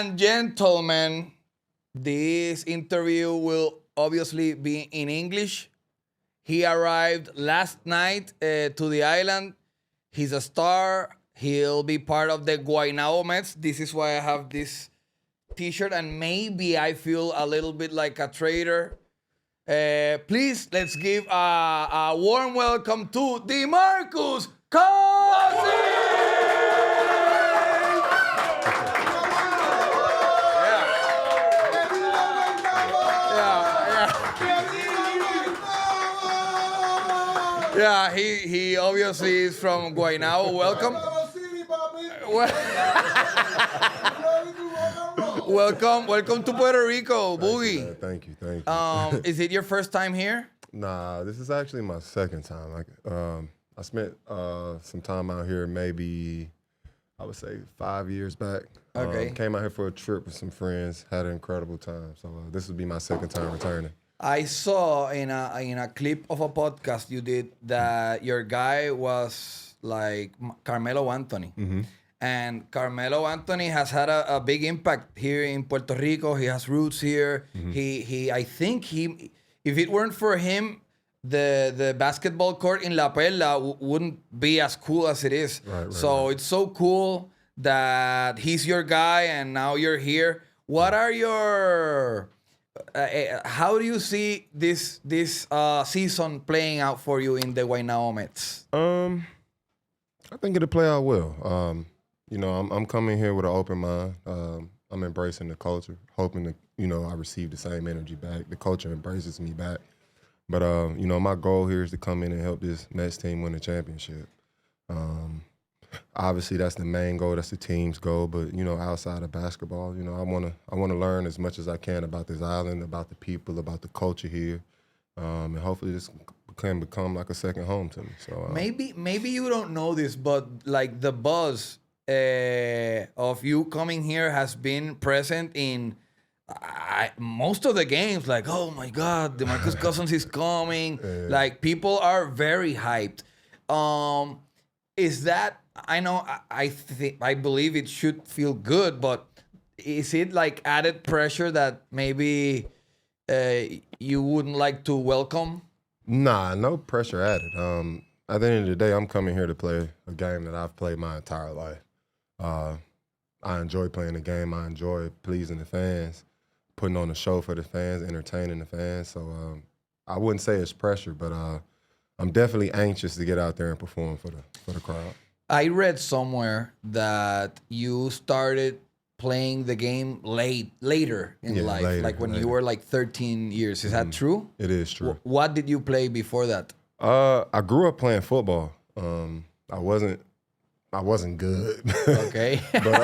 and gentlemen, this interview will obviously be in English. He arrived last night to the island. He's a star. He'll be part of the Guaynabo Mets. This is why I have this t-shirt, and maybe I feel a little bit like a traitor. Please, let's give a warm welcome to Demarcus Cousins! Yeah, he obviously is from Guaynabo. Welcome. Welcome to Puerto Rico, Boogie. Thank you. Is it your first time here? Nah, this is actually my second time. I spent some time out here, maybe I would say 5 years back. Okay. Came out here for a trip with some friends. Had an incredible time. So this would be my second time returning. I saw in a clip of a podcast you did that your guy was like Carmelo Anthony. Mm-hmm. And Carmelo Anthony has had a big impact here in Puerto Rico. He has roots here. Mm-hmm. I think if it weren't for him, the basketball court in La Perla wouldn't be as cool as it is. Right. It's so cool that he's your guy and now you're here. What are your how do you see this season playing out for you in the Guaynabo Mets? I think it'll play out well. I'm coming here with an open mind. I'm embracing the culture, hoping that, I receive the same energy back. The culture embraces me back. But, my goal here is to come in and help this Mets team win the championship. Obviously, that's the main goal. That's the team's goal. But, outside of basketball, I want to learn as much as I can about this island, about the people, about the culture here. And hopefully this can become like a second home to me. So maybe you don't know this, but like the buzz of you coming here has been present in most of the games. Like, oh my God, Demarcus Cousins is coming. Like, people are very hyped. Is that, I know, I believe it should feel good, but is it like added pressure that maybe you wouldn't like to welcome? Nah, no pressure added. At the end of the day, I'm coming here to play a game that I've played my entire life. I enjoy playing the game. I enjoy pleasing the fans, putting on a show for the fans, entertaining the fans. So I wouldn't say it's pressure, but I'm definitely anxious to get out there and perform for the crowd. I read somewhere that you started playing the game later in life, like when you were like 13 years. Is that true? It is true. What did you play before that? I grew up playing football. I wasn't good. Okay. But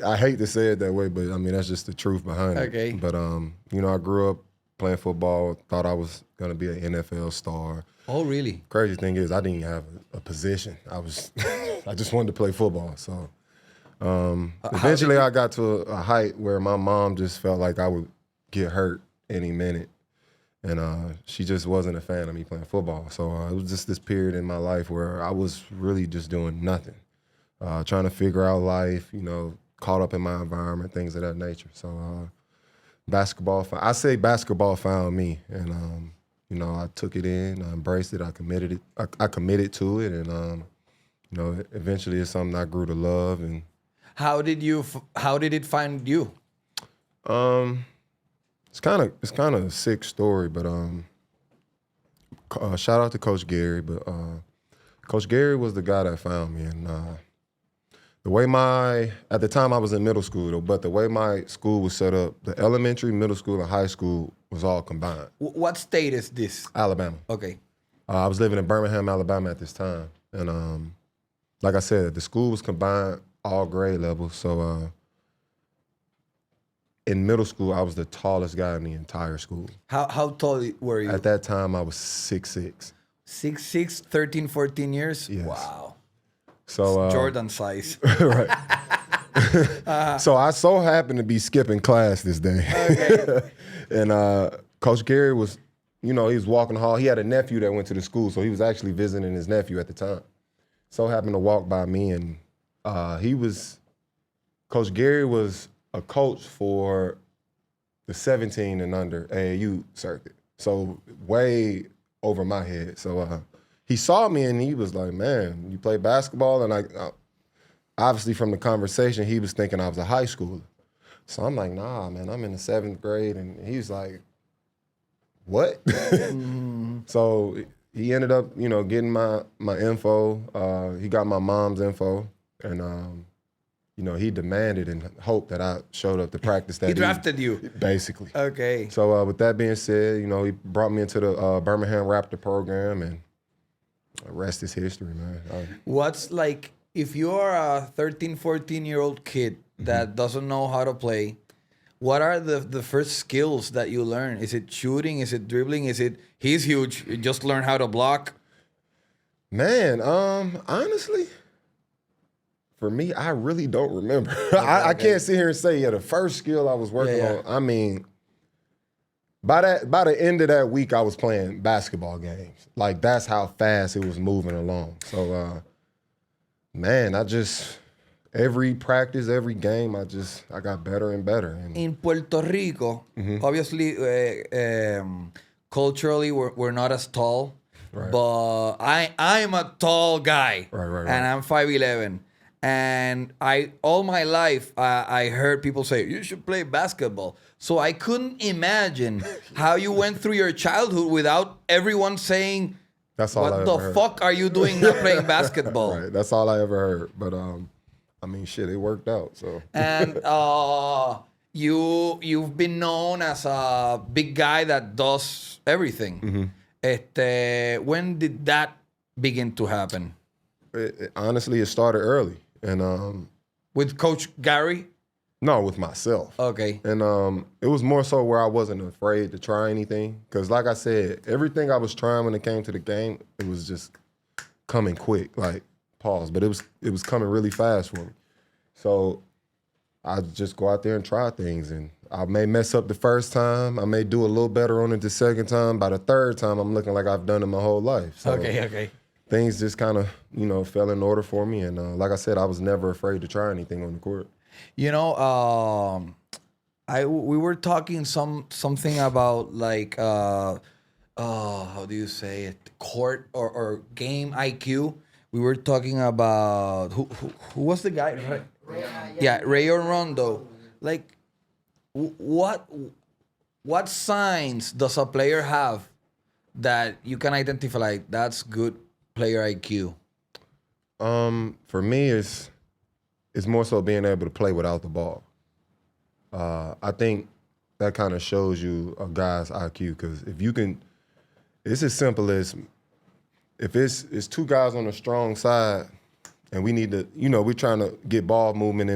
I hate to say it that way, but that's just the truth behind it. Okay. But I grew up playing football. Thought I was gonna be an NFL star. Oh, really? Crazy thing is, I didn't even have a position. I just wanted to play football. So eventually, I got to a height where my mom just felt like I would get hurt any minute. And she just wasn't a fan of me playing football. So it was just this period in my life where I was really just doing nothing, trying to figure out life, caught up in my environment, things of that nature. So basketball found me. And, I took it in, I embraced it, I committed to it. And, eventually it's something I grew to love. And how did it find you? It's kind of a sick story, but shout out to Coach Gary. But Coach Gary was the guy that found me, and the way at the time I was in middle school, though, but the way my school was set up, the elementary, middle school, and high school was all combined. What state is this? Alabama. Okay. I was living in Birmingham, Alabama at this time, and like I said, the school was combined, all grade levels. So in middle school, I was the tallest guy in the entire school. How tall were you? At that time, I was 6'6". 6'6", 13, 14 years? Yes. Wow. So Jordan size. Right. So I so happened to be skipping class this day. Okay. And Coach Gary was, he was walking the hall. He had a nephew that went to the school, so he was actually visiting his nephew at the time. So happened to walk by me, and he was Coach Gary was a coach for the 17 and under AAU circuit. So way over my head. So he saw me and he was like, man, you play basketball? And I obviously from the conversation, he was thinking I was a high schooler. So I'm like, nah, man, I'm in the 7th grade. And he's like, what? So he ended up, getting my info. He got my mom's info. And, he demanded and hoped that I showed up to practice that He drafted you. Basically. Okay. So with that being said, he brought me into the Birmingham Raptor program, and the rest is history, man. What's like, if you're a 13, 14-year-old kid that doesn't know how to play, what are the first skills that you learn? Is it shooting? Is it dribbling? Is it, he's huge, you just learn how to block? Man, honestly, for me, I really don't remember. I can't sit here and say, the first skill I was working on, I mean, by the end of that week, I was playing basketball games. Like, that's how fast it was moving along. So, man, every practice, every game, I got better and better. And in Puerto Rico, obviously, culturally, we're not as tall, but I'm a tall guy, right. And I'm 5'11". And all my life, I heard people say, you should play basketball. So I couldn't imagine how you went through your childhood without everyone saying, that's all what the fuck are you doing not playing basketball? Right, that's all I ever heard. But, I mean, shit, it worked out. So. And you've been known as a big guy that does everything. When did that begin to happen? Honestly, it started early. And with Coach Gary? No, with myself. Okay. And it was more so where I wasn't afraid to try anything. Because like I said, everything I was trying when it came to the game, it was just coming quick, like pause. But it was coming really fast for me. So I just go out there and try things. And I may mess up the first time. I may do a little better on it the second time. By the third time, I'm looking like I've done it my whole life. So Okay. Things just kind of, fell in order for me. And like I said, I was never afraid to try anything on the court. We were talking something about like how do you say it, court or game IQ. We were talking about who was the guy? Rajon Rondo. Like, what signs does a player have that you can identify like that's good player IQ? For me, it's more so being able to play without the ball. I think that kind of shows you a guy's IQ, because if you can, it's as simple as if it's two guys on the strong side and we need to, we're trying to get ball movement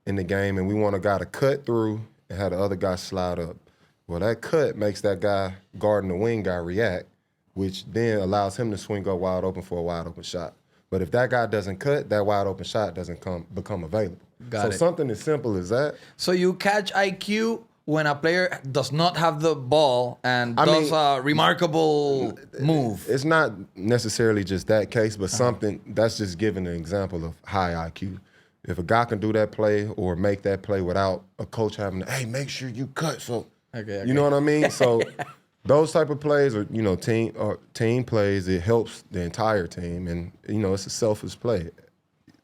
in the game, and we want a guy to cut through and have the other guy slide up. Well, that cut makes that guy guarding the wing guy react, which then allows him to swing up wide open for a wide open shot. But if that guy doesn't cut, that wide open shot doesn't become available. Got it. Something as simple as that. So you catch IQ when a player does not have the ball and does a remarkable move. It's not necessarily just that case, but something that's just giving an example of high IQ. If a guy can do that play or make that play without a coach having to, hey, make sure you cut. So, Okay. You know what I mean? So those type of plays are, team plays. It helps the entire team, and it's a selfish play.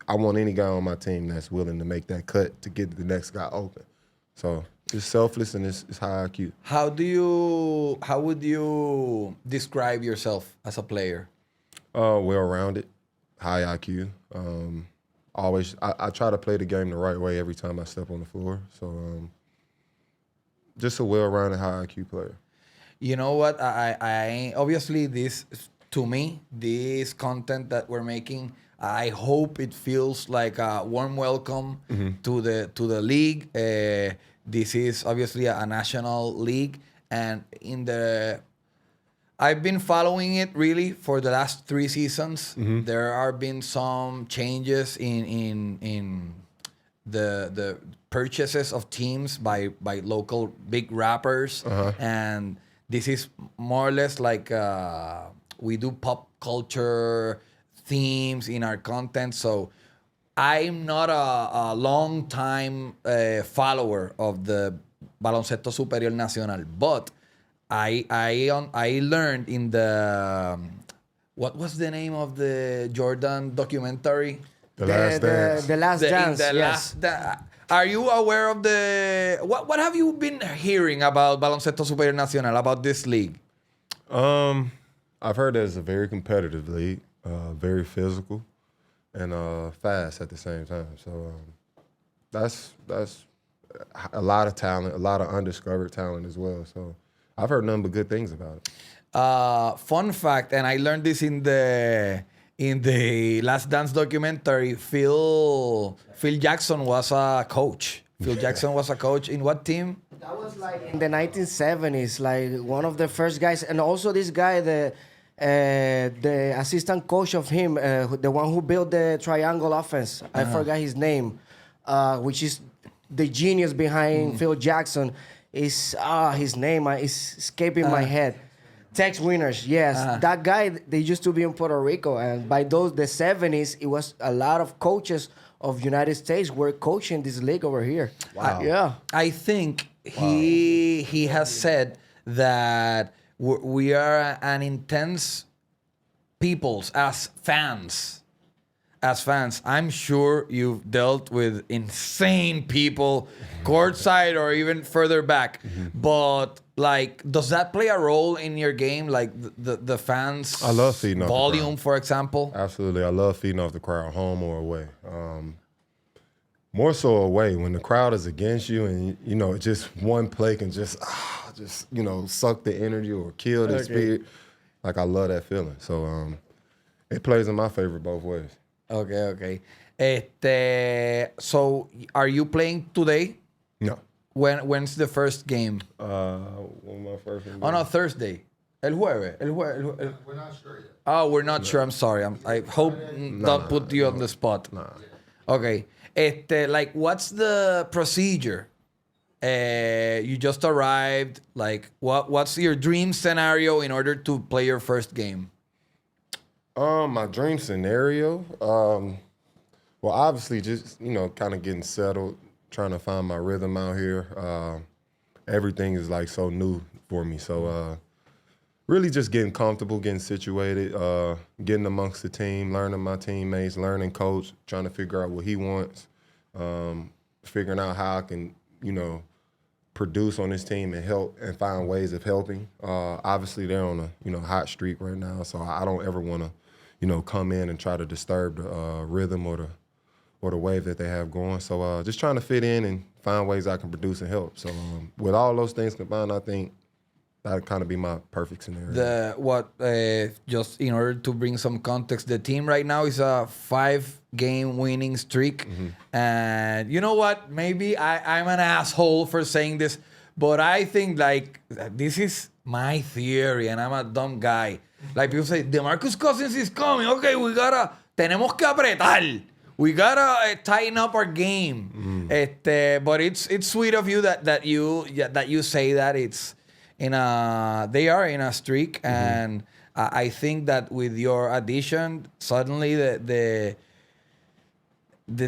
I want any guy on my team that's willing to make that cut to get the next guy open. So it's selfless and it's high IQ. How would you describe yourself as a player? Well-rounded, high IQ. Always, I try to play the game the right way every time I step on the floor. So just a well-rounded, high IQ player. You know what? I obviously this content that we're making, I hope it feels like a warm welcome to the league. This is obviously a national league, and I've been following it really for the last 3 seasons. There have been some changes in the purchases of teams by local big rappers, and this is more or less like we do pop culture themes in our content. So I'm not a long time follower of the Baloncesto Superior Nacional, but I learned in the what was the name of the Jordan documentary? The Last Dance. The Last Dance. Yes. Are you aware of the what have you been hearing about Baloncesto Superior Nacional, about this league? I've heard that it's a very competitive league, very physical, and fast at the same time. So that's a lot of talent, a lot of undiscovered talent as well. So I've heard nothing but good things about it. Fun fact, and I learned this in the Last Dance documentary. Phil Jackson was a coach. Phil Jackson was a coach in what team? That was like in the 1970s, like one of the first guys, and also this guy, the assistant coach of him, the one who built the triangle offense. I forgot his name, which is the genius behind Phil Jackson. Is his name is escaping my head. Tex Winners, yes, that guy. They used to be in Puerto Rico, and by the 70s, it was a lot of coaches of United States were coaching this league over here. Wow. Yeah. I think he has said that we are an intense peoples as fans. As fans, I'm sure you've dealt with insane people, courtside or even further back. But like, does that play a role in your game? Like the fans? I love feeding off the volume, crowd. for example. Absolutely, I love feeding off the crowd, home or away. More so away when the crowd is against you, and you know, just one play can just suck the energy or kill the spirit. Like, I love that feeling. So it plays in my favor both ways. Okay. So are you playing today? No. When's the first game? When my first one Oh no, Thursday. El jueves. We're not sure yet. Oh, we're not sure. I'm sorry. I hope not put you on the spot. Nah. Okay. Like, what's the procedure? You just arrived. Like, what's your dream scenario in order to play your first game? My dream scenario, well, obviously just, kind of getting settled, trying to find my rhythm out here. Everything is like so new for me. So really just getting comfortable, getting situated, getting amongst the team, learning my teammates, learning coach, trying to figure out what he wants, figuring out how I can, produce on this team and help and find ways of helping. Obviously they're on a, hot streak right now. So I don't ever want to, come in and try to disturb the rhythm or the wave that they have going. So just trying to fit in and find ways I can produce and help. So with all those things combined, I think that would kind of be my perfect scenario. Just in order to bring some context, the team right now is a 5-game winning streak. And you know what? Maybe I'm an asshole for saying this, but I think like this is my theory and I'm a dumb guy. Like, people say, Demarcus Cousins is coming. Okay, tenemos que apretar. We gotta tighten up our game. But it's sweet of you that you say that. It's they are in a streak, and I think that with your addition, suddenly the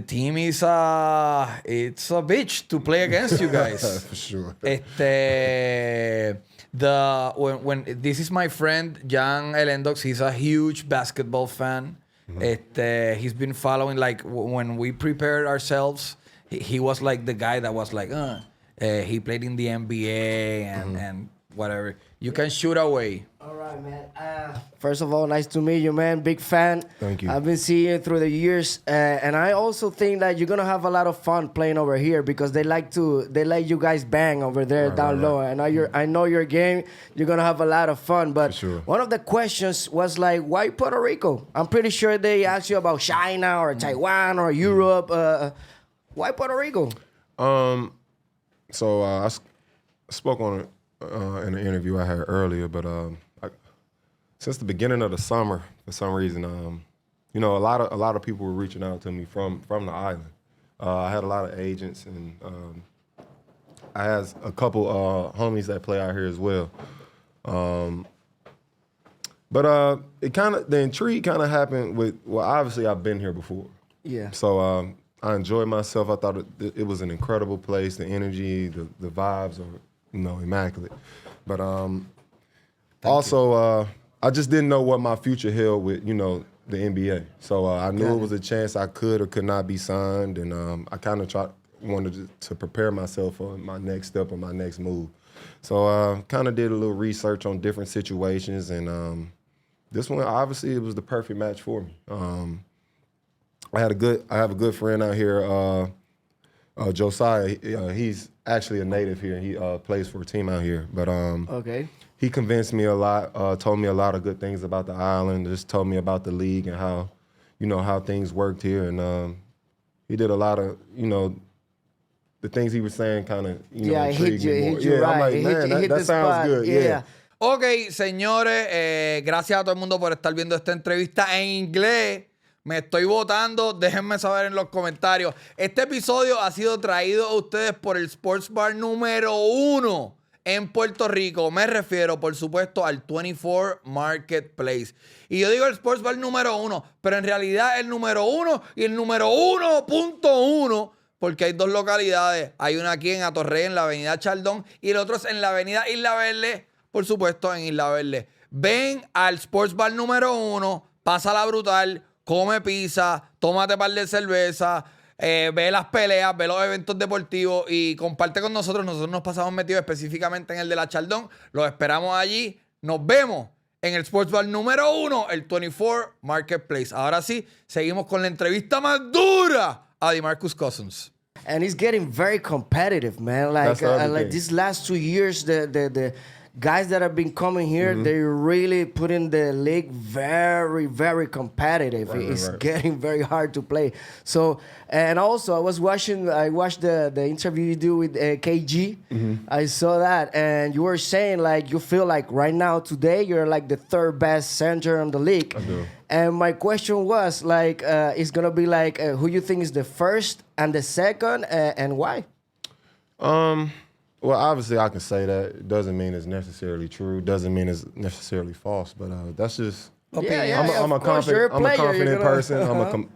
team is it's a bitch to play against you guys. For sure. When this is my friend Jan Elendox. He's a huge basketball fan. He's been following, like, when we prepared ourselves, he was like the guy that was like, he played in the NBA and whatever. You can shoot away. All right, man. First of all, nice to meet you, man. Big fan. Thank you. I've been seeing you through the years, and I also think that you're gonna have a lot of fun playing over here because they like you guys bang over there down low. And I know your game. You're gonna have a lot of fun. But For sure. one of the questions was like, why Puerto Rico? I'm pretty sure they asked you about China or Taiwan or Europe. Why Puerto Rico? So I spoke on it in an interview I had earlier, but since the beginning of the summer, for some reason, a lot of people were reaching out to me from the island. I had a lot of agents, and I had a couple homies that play out here as well. But the intrigue kind of happened with, well, obviously I've been here before. Yeah. So I enjoyed myself. I thought it was an incredible place. The energy, the vibes are, immaculate. But I just didn't know what my future held with, the NBA. So I knew it was a chance I could or could not be signed, and I kind of wanted to prepare myself for my next step or my next move. So kind of did a little research on different situations, and this one, obviously, it was the perfect match for me. I have a good friend out here, Josiah. He's actually a native here. He plays for a team out here, but Okay. he convinced me a lot. Told me a lot of good things about the island. Just told me about the league and how, how things worked here. And he did a lot of, the things he was saying kind of, intrigued me more. You I'm right. like, man, that sounds good. Yeah. Ok, señores, gracias a todo el mundo por estar viendo esta entrevista en inglés. Me estoy votando, déjenme saber en los comentarios. Este episodio ha sido traído a ustedes por el Sports Bar número 1 en Puerto Rico. Me refiero, por supuesto, al 24 Marketplace. Y yo digo el Sports Bar número 1, pero en realidad el número 1 y el número 1.1, porque hay dos localidades. Hay una aquí en Atorrey, en la avenida Chaldón, y el otro es en la avenida Isla Verde, por supuesto, en Isla Verde. Ven al Sports Bar número 1, pásala brutal, come pizza, tómate par de cerveza, ve las peleas, ve los eventos deportivos y comparte con nosotros. Nosotros nos pasamos metidos específicamente en el de la Chaldón. Los esperamos allí. Nos vemos en el Sports Bar número 1, el 24 Marketplace. Ahora sí, seguimos con la entrevista más dura a Demarcus Cousins. And it's getting very competitive, man. Like That's the other like thing. these last 2 years, the guys that have been coming here, they really putting the league very, very competitive. It's getting very hard to play. So, and also I watched the interview you do with KG. I saw that, and you were saying like you feel like right now today you're like the third best center in the league. I do. And my question was like, it's gonna be like who you think is the first and the second, and why? Well, obviously, I can say that. It doesn't mean it's necessarily true. Doesn't mean it's necessarily false. But that's just. I'm a confident person.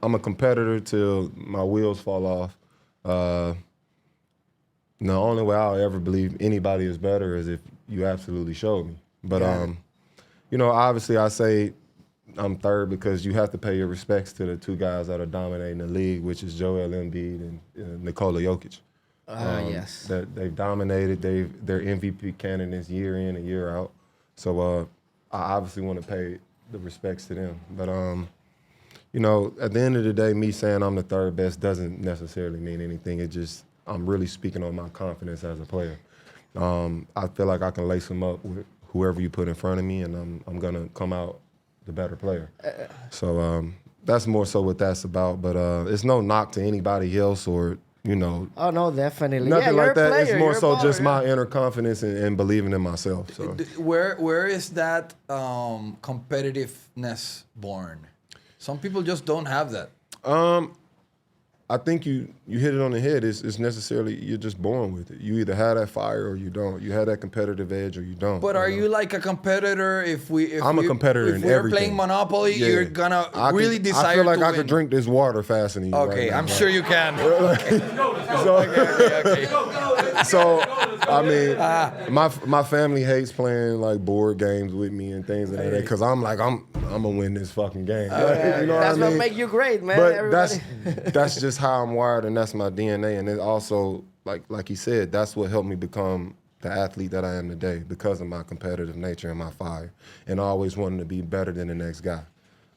I'm a competitor till my wheels fall off. The only way I'll ever believe anybody is better is if you absolutely showed me. But obviously, I say I'm third because you have to pay your respects to the two guys that are dominating the league, which is Joel Embiid and Nikola Jokić. Yes. That they've dominated. They're MVP candidates year in and year out. So I obviously want to pay the respects to them. But at the end of the day, me saying I'm the third best doesn't necessarily mean anything. It just I'm really speaking on my confidence as a player. I feel like I can lace them up with whoever you put in front of me, and I'm gonna come out the better player. So that's more so what that's about. But it's no knock to anybody else or. Oh no, definitely. Nothing you're like a that. player, It's more you're a so baller, just yeah. my inner confidence and believing in myself. So Where is that competitiveness born? Some people just don't have that. I think you hit it on the head. It's necessarily you're just born with it. You either have that fire or you don't. You have that competitive edge or you don't. But are you like a competitor? I'm a competitor if in we're everything. playing Monopoly, Yeah. you're gonna really decide. I feel like to I win. could drink this water faster than you. Okay, right now. I'm sure you can. Okay. So I mean, my family hates playing like board games with me and things like that because I'm like I'm gonna win this fucking game. You know That's what I mean? what make you great, man. But Everybody. that's just how I'm wired and that's my DNA. And it also, like he said, that's what helped me become the athlete that I am today because of my competitive nature and my fire and always wanting to be better than the next guy.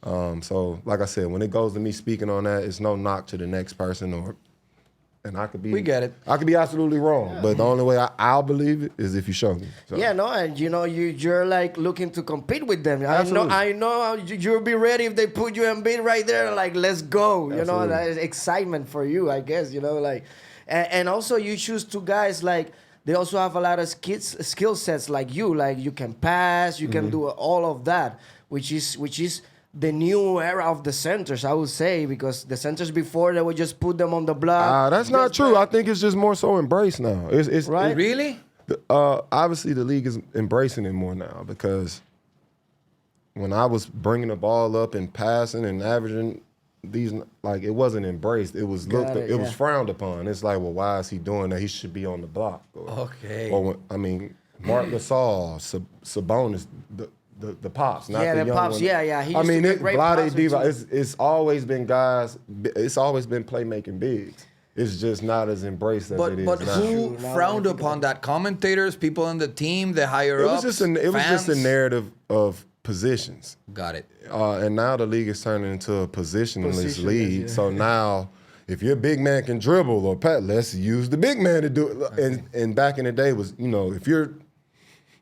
So like I said, when it goes to me speaking on that, it's no knock to the next person and I could be. We get it. I could be absolutely wrong, but the only way I'll believe it is if you show me. So. Yeah, no, and you're like looking to compete with them. Absolutely. I know you'll be ready if they put you in beat right there. Like, let's go. You know, that is excitement for you, I guess. And also you choose two guys like they also have a lot of skill sets like you can pass, you can do all of that, which is the new era of the centers, I would say, because the centers before they would just put them on the block. That's not true. I think it's just more so embraced now. It's Right? Really? Obviously, the league is embracing it more now because when I was bringing the ball up and passing and averaging these like it wasn't embraced. It was looked. It was yeah. frowned upon. It's like, well, why is he doing that? He should be on the block. Okay. Or I mean, Mark Gasol, Sabonis, the pops, not Yeah, the the young pops, one. yeah. He I used to mean, be a it, great Vlade passer, Diva. too. It's always been guys. It's always been playmaking bigs. It's just not as embraced as it is But now. who Now frowned that I think upon that? Commentators, people on the team, the higher It ups, was just a fans? narrative of positions. Got it. And now the league is turning into a positionless Positionless, league. yeah. So now, if your big man can dribble or pat, let's use the big man to do it. Okay. And back in the day was, if you're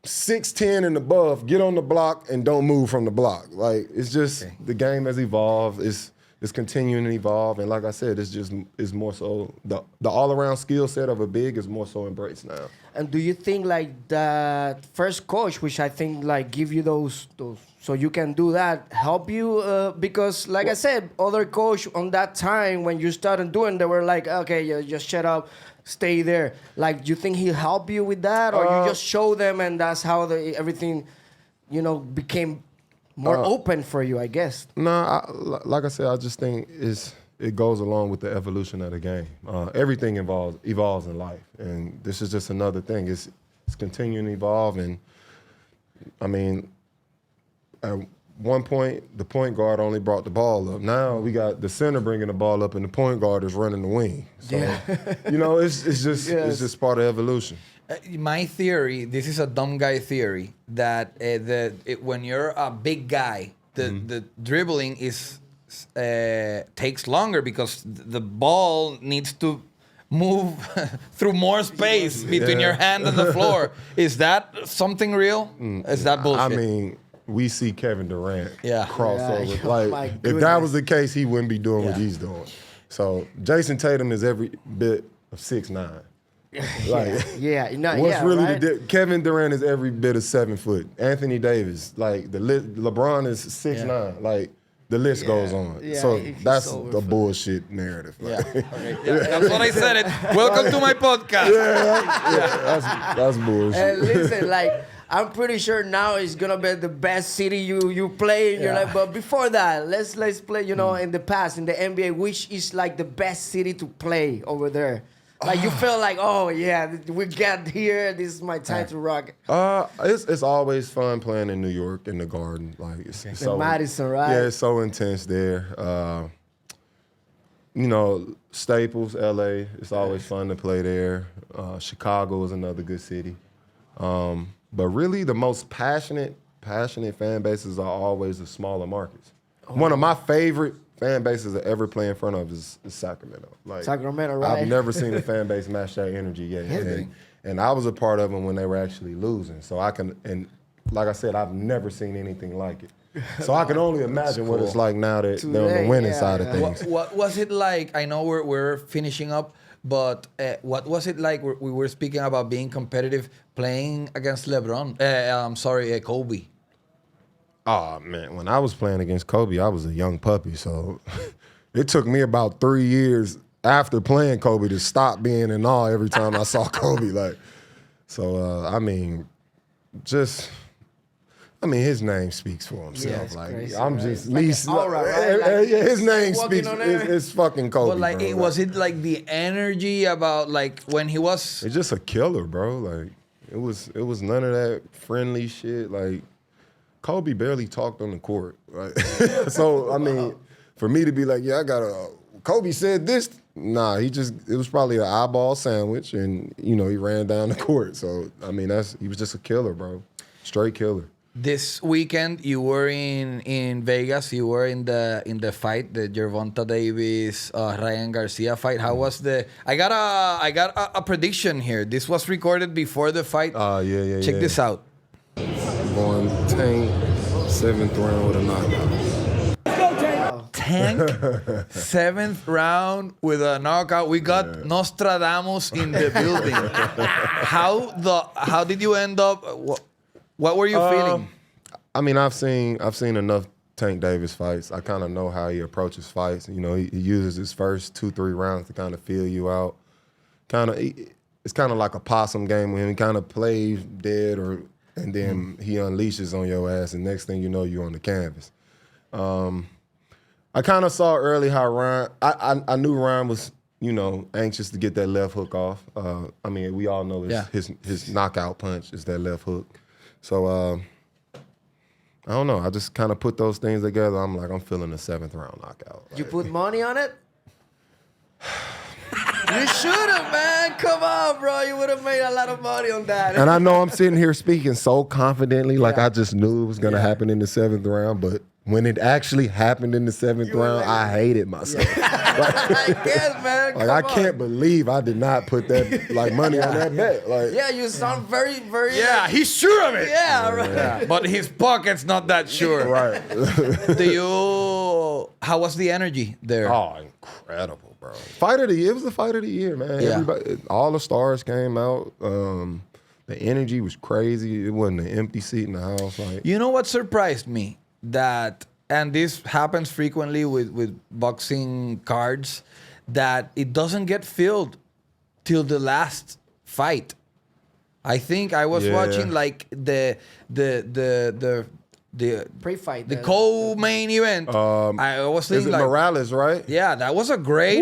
6'10" and above, get on the block and don't move from the block. Like, it's just the game has evolved. It's continuing to evolve. And like I said, it's more so the all-around skill set of a big is more so embraced now. And do you think like that first coach, which I think like give you those so you can do that, help you? Because like I said, other coach on that time when you started doing, they were like, okay, yeah, just shut up, stay there. Like, do you think he helped you with that, or you just show them and that's how everything, became more open for you? I guess. No, like I said, I just think it goes along with the evolution of the game. Everything evolves in life, and this is just another thing. It's continuing to evolve, and I mean, at one point, the point guard only brought the ball up. Now we got the center bringing the ball up, and the point guard is running the wing. So, it's just part of evolution. My theory, this is a dumb guy theory, that when you're a big guy, the dribbling takes longer because the ball needs to move through more space between your hand and the floor. Is that something real? Is that bullshit? I mean, we see Kevin Durant cross over. Yeah, oh Like, my if that goodness. was the case, he wouldn't be doing what he's doing. So Jason Tatum is every bit of 6'9". Like, What's really right? Kevin Durant is every bit of 7 foot. Anthony Davis, like LeBron is 6'9". Like, the list goes on. Yeah, So he's that's so the bullshit narrative. Like, That's what I said. Welcome to my podcast. that's bullshit. And listen, like, I'm pretty sure now it's gonna be the best city you play in your life. But before that, let's play. In the past in the NBA, which is like the best city to play over there? Like, you feel like, oh yeah, we got here. This is my time to rock. It's always fun playing in New York in the Garden. Like, it's so Madison, right? Yeah, it's so intense there. Staples, LA. It's always fun to play there. Chicago is another good city. But really, the most passionate fan bases are always the smaller markets. One of my favorite fan bases I ever play in front of is Sacramento. Like, Sacramento, right? I've never seen a fan base match that energy yet. And I was a part of them when they were actually losing. So and like I said, I've never seen anything like it. So I can only imagine what it's like now that they're on the winning side of things. What was it like? I know we're finishing up, but what was it like? We were speaking about being competitive, playing against LeBron. Kobe. Oh, man, when I was playing against Kobe, I was a young puppy. So it took me about 3 years after playing Kobe to stop being in awe every time I saw Kobe. His name speaks for himself. it's like, crazy, I'm right? just Like least. an aura, right? Like, his name walking speaks. on there. It's fucking Kobe. But like, bro. was it like the energy about like when he was? It's just a killer, bro. Like, it was none of that friendly shit. Like, Kobe barely talked on the court. Right? So, I mean, for me to be like, Kobe said this. Nah, it was probably an eyeball sandwich, and, he ran down the court. So, I mean, he was just a killer, bro. Straight killer. This weekend, you were in Vegas. You were in the fight, the Gervonta Davis, Ryan Garcia fight. How was the? I got a prediction here. This was recorded before the fight. Yeah. Check this out. Going Tank, 7th round with a knockout. Tank, 7th round with a knockout. We got Nostradamus in the building. How did you end up? What were you feeling? I mean, I've seen enough Tank Davis fights. I kind of know how he approaches fights. He uses his first 2-3 rounds to kind of feel you out. It's kind of like a possum game with him. He kind of plays dead, and then he unleashes on your ass, and next thing you know, you're on the canvas. I kind of saw early how Ryan. I knew Ryan was, anxious to get that left hook off. I mean, we all know his knockout punch is that left hook. So I don't know. I just kind of put those things together. I'm feeling a 7th round knockout. You put money on it? You should have, man. Come on, bro. You would have made a lot of money on that. And I know I'm sitting here speaking so confidently, like I just knew it was going to happen in the 7th round, but when it actually happened in the 7th round, I hated myself. I guess, man. Like, I can't believe I did not put that money on that bet. Like, yeah, you sound very, very. Yeah, he's sure of it. Yeah, right. Yeah, but his pocket's not that sure. right. How was the energy there? Oh, incredible, bro. Fight of the year. It was the fight of the year, man. Yeah. Everybody, all the stars came out. The energy was crazy. It wasn't an empty seat in the house. Like, You know what surprised me? That, and this happens frequently with boxing cards, that it doesn't get filled till the last fight. I think I was watching like the Pre-fight. the co-main event. I was is thinking it like, Morales, right? yeah, that was a great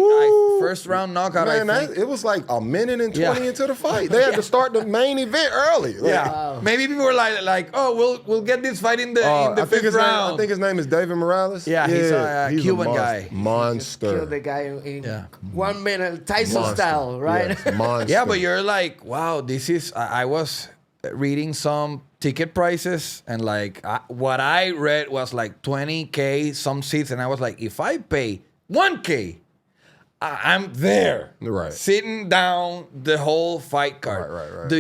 first round knockout. Man, I think. it was like a minute and 20 Yeah. into the fight. They had to start the main event early. Like, Yeah, maybe people were like, oh, we'll get this fight in the I think 5th round. I think his name is David Morales. Yeah, he's a Cuban guy. Monster. Kill the guy in Yeah. 1 minute, Tyson style, right? Yes, monster. Yeah, but you're like, wow, this is. I was reading some ticket prices, and what I read was like $20K some seats, and I was like, if I pay $1K, I'm there, Right. sitting down the whole fight card. Right. Do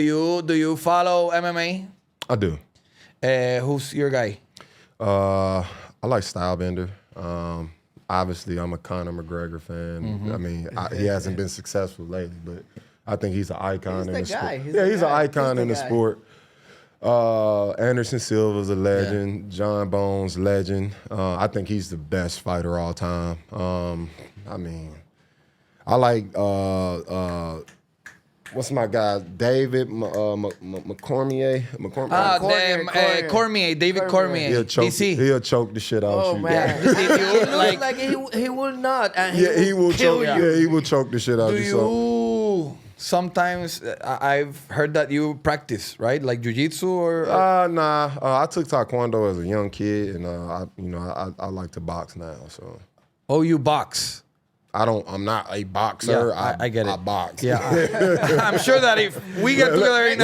you follow MMA? I do. Who's your guy? I like Stylebender. Obviously, I'm a Conor McGregor fan. Mm-hmm. I mean, he hasn't been successful lately, but I think he's an icon in the the sport. guy. He's an icon in the guy. sport. Anderson Silva's a legend. John Bones, legend. I think he's the best fighter all time. I mean, I like what's my guy? David McCormier. Cormier, David Cormier. He'll choke the shit out Oh, of you. man. Did you, It looks like he will not. And Yeah, he will kill choke. you. Yeah, he will choke the shit out Do of you. So. you sometimes? I've heard that you practice, right? Like jiu-jitsu or. Nah. I took taekwondo as a young kid, and I like to box now. So Oh, you box. I'm not a boxer. Yeah, I get it. I box. Yeah, I'm sure that if we get together in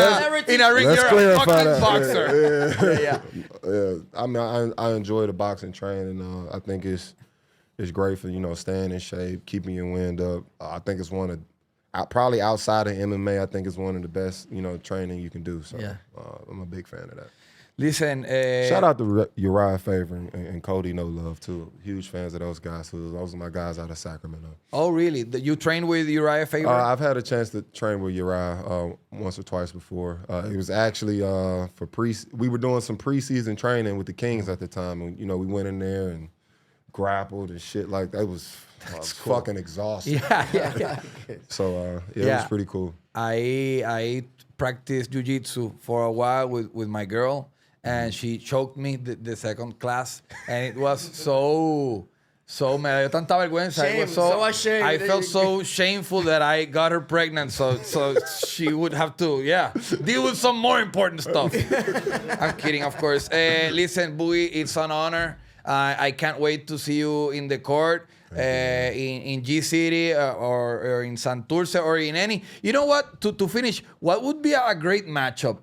a ring, let's you're a clarify fucking that. boxer. Yeah. Yeah. I mean, I enjoy the boxing training. I think it's great for staying in shape, keeping your wind up. I think it's one of probably outside of MMA. I think it's one of the best training you can do. So Yeah. I'm a big fan of that. Listen. Shout out to Uriah Faber and Cody No Love too. Huge fans of those guys. Those are my guys out of Sacramento. Oh, really? You trained with Uriah Faber? I've had a chance to train with Uriah once or twice before. It was actually for we were doing some preseason training with the Kings at the time, and we went in there and grappled and shit like that. It was fucking exhausting. yeah. So it was pretty cool. I practiced jiu-jitsu for a while with my girl, and she choked me the second class, and it was so me dio tanta vergüenza. It was so ashamed. I felt so shameful that I got her pregnant, so she would have to deal with some more important stuff. I'm kidding, of course. Listen, Bowie, it's an honor. I can't wait to see you in the court. In G City or in Santurce or in any. You know what? To finish, what would be a great matchup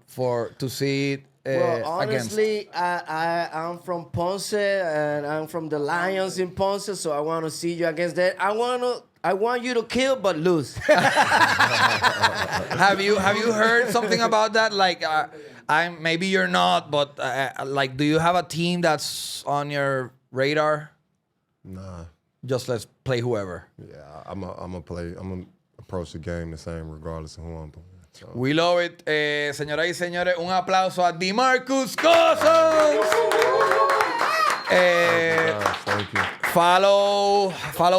to see it Well, against? honestly, I'm from Ponce and I'm from the Lions in Ponce, so I want to see you against that. I want you to kill but lose. Have you heard something about that? Like, maybe you're not, but like, do you have a team that's on your radar? Nah. Just let's play whoever. Yeah, I'm gonna approach the game the same regardless of who I'm playing. So. We love it. Señoras y señores, un aplauso a Demarcus Cousins. Thank you. Follow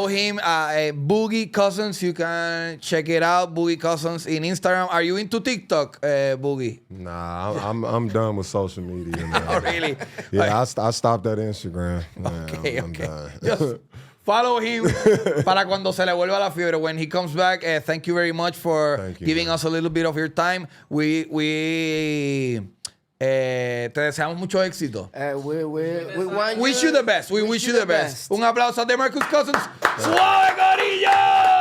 him, Boogie Cousins. You can check it out, Boogie Cousins in Instagram. Are you into TikTok, Boogie? Nah, I'm done with social media, man. Oh, really? Yeah, I stopped at Instagram. Man, Okay, I'm done. Just follow him para cuando se le vuelva la fiebre. When he comes back, thank you very much for giving us a little bit of your time. Te deseamos mucho éxito. We want Wish you the best. We wish you the best. Un aplauso a Demarcus Cousins. ¡Suave, Corillo!